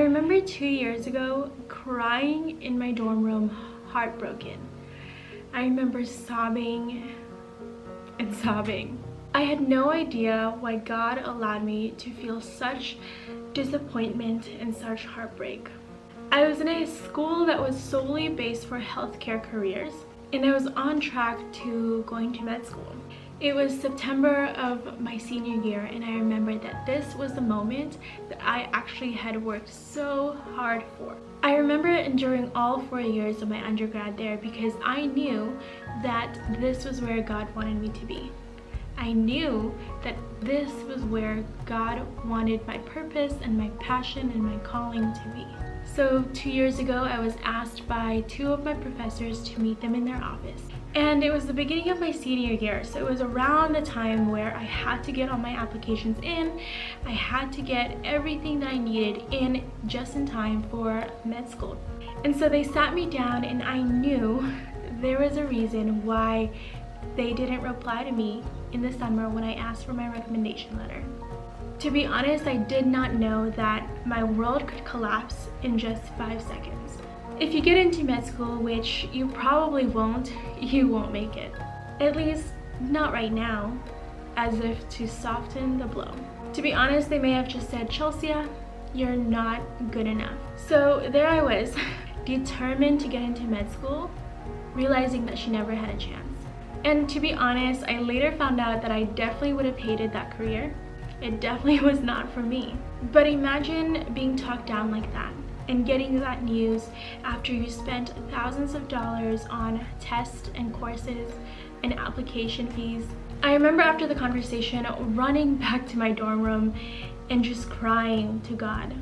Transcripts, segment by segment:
remember 2 years ago crying in my dorm room, heartbroken. I remember sobbing and sobbing. I had no idea why God allowed me to feel such disappointment and such heartbreak. I was in a school that was solely based for healthcare careers, and I was on track to going to med school. It was September of my senior year, and I remember that this was the moment that I actually had worked so hard for. I remember enduring all 4 years of my undergrad there because I knew that this was where God wanted me to be. I knew that this was where God wanted my purpose and my passion and my calling to be. So 2 years ago, I was asked by 2 of my professors to meet them in their office. And it was the beginning of my senior year, so it was around the time where I had to get all my applications in. I had to get everything that I needed in just in time for med school. And so they sat me down, and I knew there was a reason why they didn't reply to me in the summer when I asked for my recommendation letter. To be honest, I did not know that my world could collapse in just 5 seconds. If you get into med school, which you probably won't, you won't make it. At least, not right now, as if to soften the blow. To be honest, they may have just said, "Chelsya, you're not good enough." So there I was, determined to get into med school, realizing that she never had a chance. And to be honest, I later found out that I definitely would have hated that career. It definitely was not for me. But imagine being talked down like that and getting that news after you spent thousands of dollars on tests and courses and application fees. I remember after the conversation running back to my dorm room and just crying to God.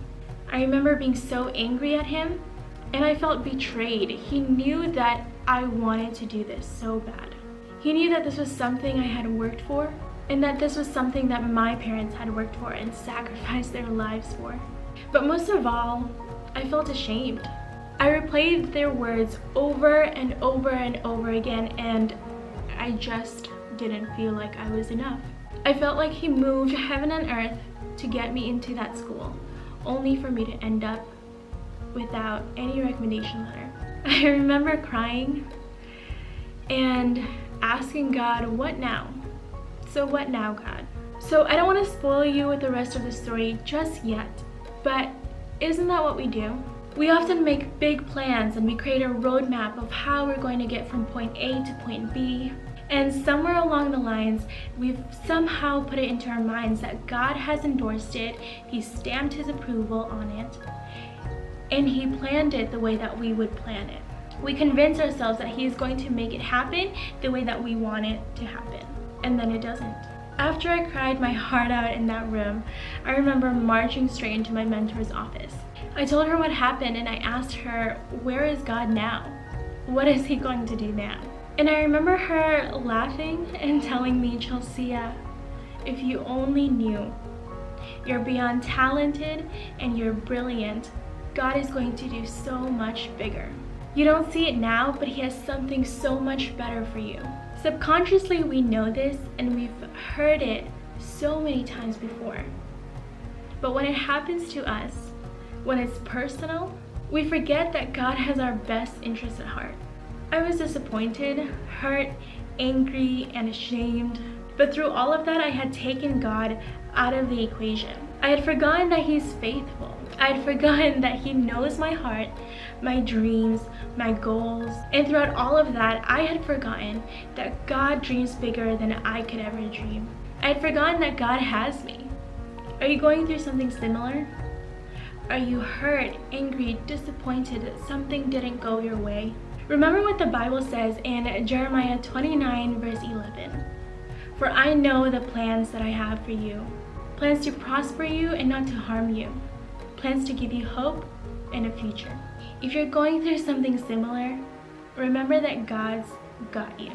I remember being so angry at him, and I felt betrayed. He knew that I wanted to do this so bad. He knew that this was something I had worked for, and that this was something that my parents had worked for and sacrificed their lives for. But most of all, I felt ashamed. I replayed their words over and over and over again, and I just didn't feel like I was enough. I felt like he moved heaven and earth to get me into that school, only for me to end up without any recommendation letter. I remember crying and asking God, "What now? So what now, God?" So I don't want to spoil you with the rest of the story just yet, but isn't that what we do? We often make big plans and we create a roadmap of how we're going to get from point A to point B. And somewhere along the lines, we've somehow put it into our minds that God has endorsed it, He stamped His approval on it, and He planned it the way that we would plan it. We convince ourselves that He is going to make it happen the way that we want it to happen, and then it doesn't. After I cried my heart out in that room, I remember marching straight into my mentor's office. I told her what happened, and I asked her, "Where is God now? What is He going to do now?" And I remember her laughing and telling me, "Chelsya, if you only knew. You're beyond talented and you're brilliant. God is going to do so much bigger. You don't see it now, but He has something so much better for you." Subconsciously, we know this and we've heard it so many times before. But when it happens to us, when it's personal, we forget that God has our best interests at heart. I was disappointed, hurt, angry, and ashamed. But through all of that, I had taken God out of the equation. I had forgotten that He's faithful. I had forgotten that He knows my heart, my dreams, my goals. And throughout all of that, I had forgotten that God dreams bigger than I could ever dream. I had forgotten that God has me. Are you going through something similar? Are you hurt, angry, disappointed that something didn't go your way? Remember what the Bible says in Jeremiah 29 verse 11. "For I know the plans that I have for you, plans to prosper you and not to harm you, plans to give you hope and a future." If you're going through something similar, remember that God's got you.